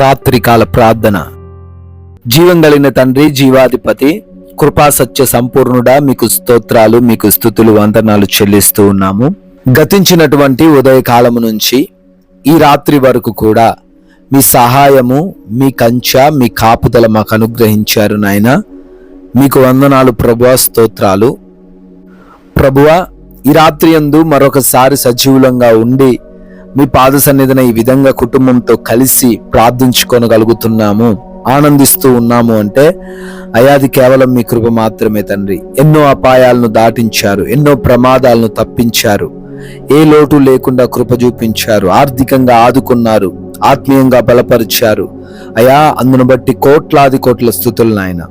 రాత్రికాల ప్రార్థన. జీవం కలిగిన తండ్రి, జీవాధిపతి, కృపా సత్య సంపూర్ణుడా, మీకు స్తోత్రాలు, మీకు స్తుతులు, వందనాలు చెల్లిస్తూ ఉన్నాము. గతించినటువంటి ఉదయకాలము నుంచి ఈ రాత్రి వరకు కూడా మీ సహాయము, మీ కంచె, మీ కాపుదల మాకు అనుగ్రహించారు నాయన. మీకు వందనాలు ప్రభువా, స్తోత్రాలు ప్రభువా. ఈ రాత్రి యందు మరొకసారి సజీవులంగా ఉండి మీ పాద సన్నిధిన ఈ విధంగా కుటుంబంతో కలిసి ప్రార్థించుకోగలుగుతున్నాము, ఆనందిస్తూ ఉన్నాము అంటే అయాది కేవలం మీ కృప మాత్రమే తండ్రి. ఎన్నో అపాయాలను దాటించారు, ఎన్నో ప్రమాదాలను తప్పించారు, ఏ లోటు లేకుండా కృప చూపించారు, ఆర్థికంగా ఆదుకున్నారు, ఆత్మీయంగా బలపరిచారు అయా. అందును బట్టి కోట్లాది కోట్ల స్తుతులు నాయన.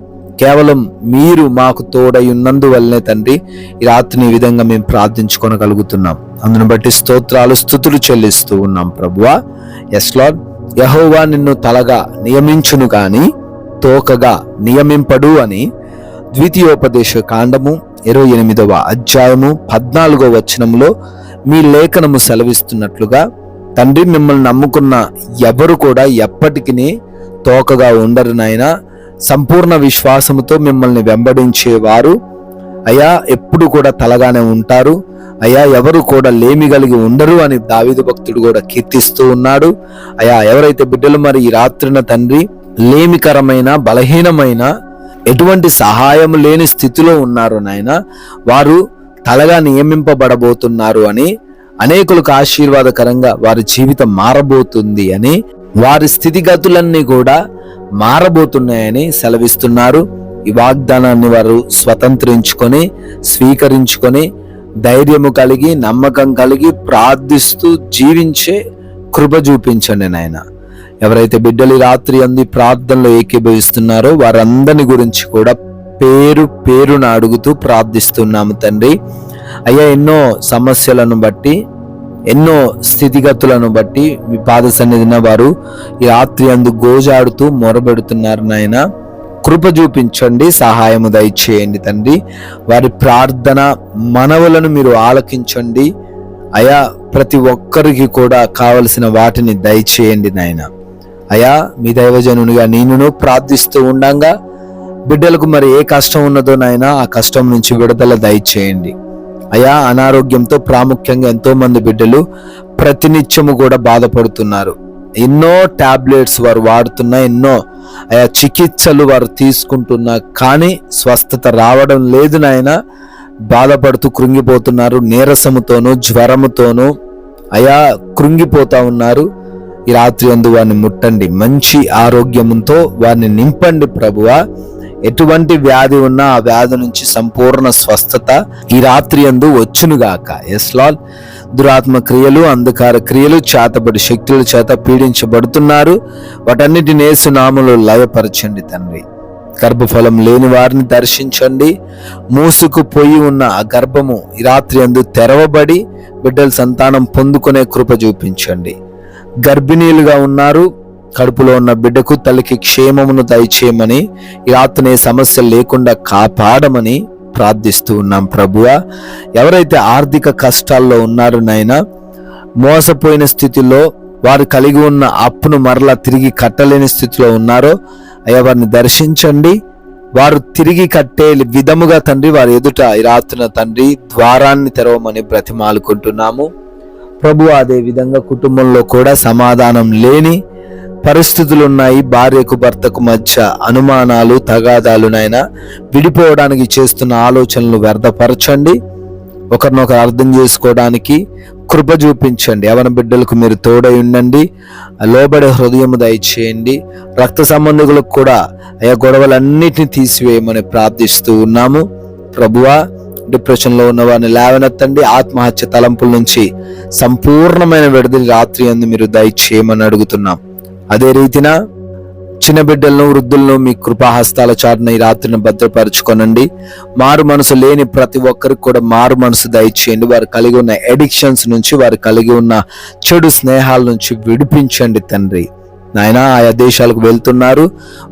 కేవలం మీరు మాకు తోడై ఉన్నందువల్లనే తండ్రి ఈ రాత్రిని ఈ విధంగా మేము ప్రార్థించుకోగలుగుతున్నాం. అందును బట్టి స్తోత్రాలు, స్తుతులు చెల్లిస్తూ ఉన్నాం ప్రభువా. Yes lord. యెహోవా నిన్ను తలగా నియమించును గాని తోకగా నియమింపడు అని ద్వితీయోపదేశ కాండము 28వ అధ్యాయము 14వ వచనంలో మీ లేఖనము సెలవిస్తున్నట్లుగా తండ్రి, మిమ్మల్ని నమ్ముకున్న ఎవరు కూడా ఎప్పటికీ తోకగా ఉండరు నాయన. సంపూర్ణ విశ్వాసముతో మిమ్మల్ని వెంబడించేవారు అయా ఎప్పుడు కూడా తలగానే ఉంటారు అయా. ఎవరు కూడా లేమి కలిగి ఉండరు అని దావీదు భక్తుడు కూడా కీర్తిస్తూ ఉన్నాడు అయా. ఎవరైతే బిడ్డలు మరి ఈ రాత్రిన తండ్రి లేమికరమైన, బలహీనమైన, ఎటువంటి సహాయం లేని స్థితిలో ఉన్నారు నాయన, వారు తలగా నియమింపబడబోతున్నారు అని, అనేకులకు ఆశీర్వాదకరంగా వారి జీవితం మారబోతుంది అని, వారి స్థితిగతులన్నీ కూడా మారబోతున్నాయని సెలవిస్తున్నారు. ఈ వాగ్దానాన్ని వారు స్వతంత్రించుకొని, స్వీకరించుకొని, ధైర్యము కలిగి, నమ్మకం కలిగి ప్రార్థిస్తూ జీవించే కృప చూపించండి నాయన. ఎవరైతే బిడ్డలు రాత్రి అంది ప్రార్థనలో ఏకీభవిస్తున్నారో వారందరి గురించి కూడా పేరు పేరున అడుగుతూ ప్రార్థిస్తున్నాము తండ్రి. అయ్యా, ఎన్నో సమస్యలను బట్టి, ఎన్నో స్థితిగతులను బట్టి మీ పాద సన్నిధిన వారు ఈ రాత్రి అందు గోజాడుతూ మొరబెడుతున్నారు నాయన. కృప చూపించండి, సహాయము దయచేయండి తండ్రి. వారి ప్రార్థన మనవులను మీరు ఆలకించండి అయా. ప్రతి ఒక్కరికి కూడా కావలసిన వాటిని దయచేయండి నాయన. అయా, మీ దైవజనునిగా నేనును ప్రార్థిస్తూ ఉండంగా బిడ్డలకు మరి ఏ కష్టం ఉన్నదో నాయన, ఆ కష్టం నుంచి విడుదల దయచేయండి అయా. అనారోగ్యంతో ప్రాముఖ్యంగా ఎంతో మంది బిడ్డలు ప్రతినిత్యము కూడా బాధపడుతున్నారు. ఎన్నో టాబ్లెట్స్ వారు వాడుతున్నా, ఎన్నో అయా చికిత్సలు వారు తీసుకుంటున్నా, కానీ స్వస్థత రావడం లేదు నాయన. బాధపడుతూ కృంగిపోతున్నారు, నీరసముతోనూ జ్వరముతోనూ అయా కృంగిపోతా ఉన్నారు. ఈ రాత్రి అందు వారిని ముట్టండి, మంచి ఆరోగ్యంతో వారిని నింపండి ప్రభువా. ఎటువంటి వ్యాధి ఉన్నా ఆ వ్యాధి నుంచి సంపూర్ణ స్వస్థత ఈ రాత్రి అందు వచ్చునుగాక. Yes lord. దురాత్మ క్రియలు, అంధకార క్రియలు, చేతబడి శక్తుల చేత పీడించబడుతున్నారు. వాటన్నిటిని యేసు నామములో లయపరచండి తండ్రి. గర్భఫలం లేని వారిని దర్శించండి. మూసుకుపోయి ఉన్న ఆ గర్భము ఈ రాత్రి అందు తెరవబడి బిడ్డల సంతానం పొందుకునే కృప చూపించండి. గర్భిణీలుగా ఉన్నారు, కడుపులో ఉన్న బిడ్డకు తల్లికి క్షేమమును దయచేయమని, ఈ రాత్రి సమస్య లేకుండా కాపాడమని ప్రార్థిస్తూ ఉన్నాం ప్రభువా. ఎవరైతే ఆర్థిక కష్టాల్లో ఉన్నారు నాయన, మోసపోయిన స్థితిలో వారు కలిగి ఉన్న అప్పును మరలా తిరిగి కట్టలేని స్థితిలో ఉన్నారో అయ్యా, వారిని దర్శించండి. వారు తిరిగి కట్టే విధముగా తండ్రి వారి ఎదుట ఈ రాత్రిన తండ్రి ద్వారాన్ని తెరవమని బ్రతిమాలుకుంటున్నాము ప్రభు. అదే విధంగా కుటుంబంలో కూడా సమాధానం లేని పరిస్థితులు ఉన్నాయి. భార్యకు భర్తకు మధ్య అనుమానాలు, తగాదాలు నాయన. విడిపోవడానికి చేస్తున్న ఆలోచనలు వ్యర్థపరచండి. ఒకరినొకరు అర్థం చేసుకోవడానికి కృప చూపించండి. యవన బిడ్డలకు మీరు తోడై ఉండండి. లోబడే హృదయం దయచేయండి. రక్త సంబంధికులకు కూడా అయ్యా గొడవలన్నిటిని తీసివేయమని ప్రార్థిస్తూ ఉన్నాము ప్రభువా. డిప్రెషన్లో ఉన్న వారిని లేవనెత్తండి. ఆత్మహత్య తలంపుల నుంచి సంపూర్ణమైన విడుదల రాత్రి అందు మీరు దయచేయమని అడుగుతున్నాం. అదే రీతిన చిన్న బిడ్డలను, వృద్ధులను మీ కృపాహస్తాల చాటున ఈ రాత్రిని భద్రపరచుకోనండి. మారు మనసు లేని ప్రతి ఒక్కరికి కూడా మారు మనసు దయచేయండి. వారు కలిగి ఉన్న ఎడిక్షన్స్ నుంచి, వారు కలిగి ఉన్న చెడు స్నేహాల నుంచి విడిపించండి తండ్రి నాయన. ఆయా దేశాలకు వెళ్తున్నారు,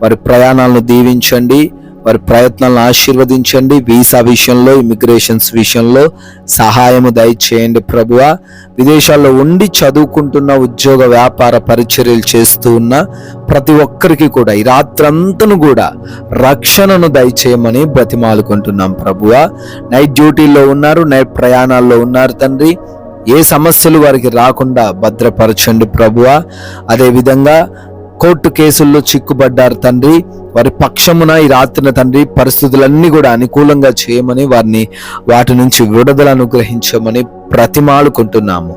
వారి ప్రయాణాలను దీవించండి. వారి ప్రయత్నాలను ఆశీర్వదించండి. వీసా విషయంలో, ఇమిగ్రేషన్స్ విషయంలో సహాయము దయచేయండి ప్రభువా. విదేశాల్లో ఉండి చదువుకుంటున్న, ఉద్యోగ వ్యాపార పరిచర్యలు చేస్తూ ఉన్న ప్రతి ఒక్కరికి కూడా ఈ రాత్రంతను కూడా రక్షణను దయచేయమని బ్రతిమాలుకుంటున్నాం ప్రభువా. నైట్ డ్యూటీల్లో ఉన్నారు, నైట్ ప్రయాణాల్లో ఉన్నారు తండ్రి. ఏ సమస్యలు వారికి రాకుండా భద్రపరచండి ప్రభువా. అదేవిధంగా కోర్టు కేసుల్లో చిక్కుబడ్డారు తండ్రి, వారి పక్షమున ఈ రాత్రిన తండ్రి పరిస్థితులన్నీ కూడా అనుకూలంగా చేయమని, వారిని వాటి నుంచి విడుదల అనుగ్రహించమని బ్రతిమాలుకుంటున్నాము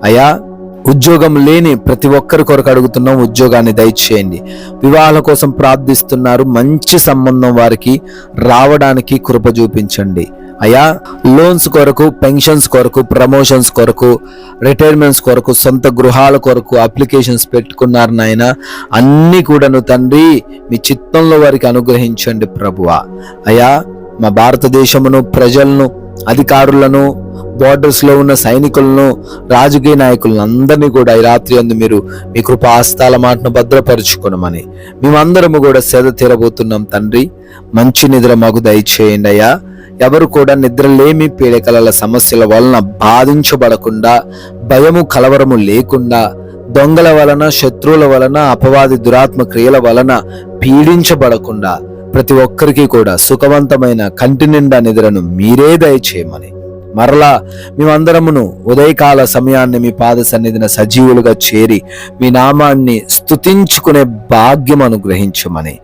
అయ్యా. ఉద్యోగం లేని ప్రతి ఒక్కరి కొరకు అడుగుతున్నాం, ఉద్యోగాన్ని దయచేయండి. వివాహాల కోసం ప్రార్థిస్తున్నారు, మంచి సంబంధం వారికి రావడానికి కృప చూపించండి అయ్యా. లోన్స్ కొరకు, పెన్షన్స్ కొరకు, ప్రమోషన్స్ కొరకు, రిటైర్మెంట్స్ కొరకు, సొంత గృహాల కొరకు అప్లికేషన్స్ పెట్టుకున్నారు నాయన. అన్నీ కూడాను తండ్రి మీ చిత్తంలో వారికి అనుగ్రహించండి ప్రభువా. అయ్యా, మా భారతదేశమును, ప్రజలను, అధికారులను, బోర్డర్స్ లో ఉన్న సైనికులను, రాజకీయ నాయకులను అందరినీ కూడా ఈ రాత్రి అందు మీరు మీ కృపాస్తాల మాటను భద్రపరుచుకోనమని మేమందరము కూడా సేద తీరబోతున్నాం తండ్రి. మంచి నిద్ర మాకు దయచేయండి అయ్యా. ఎవరు కూడా నిద్రలేమి, పీడకలల సమస్యల వలన బాధించబడకుండా, భయము కలవరము లేకుండా, దొంగల వలన, శత్రువుల వలన, అపవాది దురాత్మ క్రియల వలన పీడించబడకుండా ప్రతి ఒక్కరికి కూడా సుఖవంతమైన కంటి నిండా నిద్రను మీరే దయచేయమని, మరలా మేమందరమును ఉదయకాల సమయాన్ని మీ పాద సన్నిధిన సజీవులుగా చేరి మీ నామాన్ని స్తుతించుకునే భాగ్యం అనుగ్రహించమని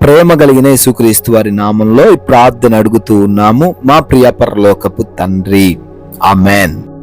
ప్రేమ కలిగిన యేసుక్రీస్తు వారి నామంలో ఈ ప్రార్థన అడుగుతూ ఉన్నాము మా ప్రియ పరలోకపు తండ్రి. ఆమెన్.